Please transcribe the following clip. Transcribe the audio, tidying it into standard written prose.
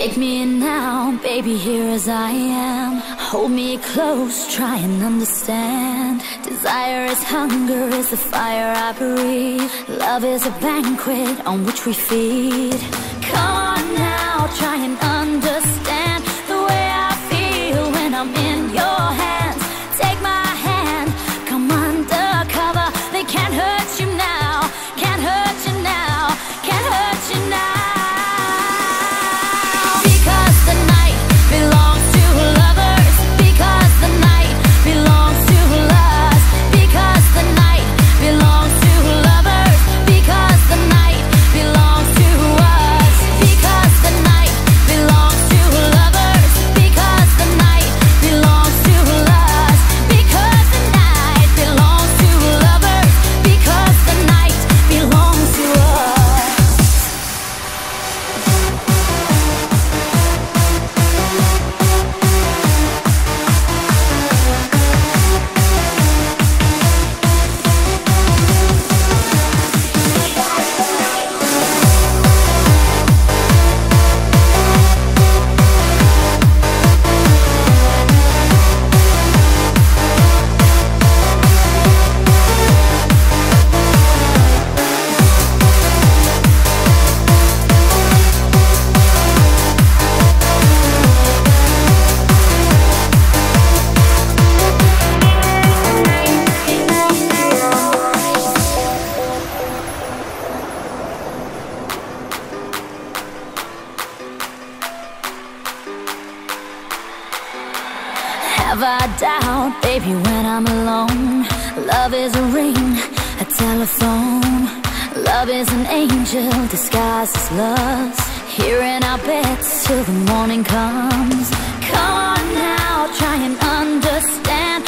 Take me in now, baby, here as I am. Hold me close, try and understand. Desire is hunger, is the fire I breathe. Love is a banquet on which we feed. Come on now, try and understand the way I feel when I'm in your hands. Take my hand, come undercover. They can't hurt you now, can't hurt you now, can't hurt you now. Have I doubt, baby, when I'm alone? Love is a ring, a telephone. Love is an angel disguised as lust. Here in our beds till the morning comes. Come on now, try and understand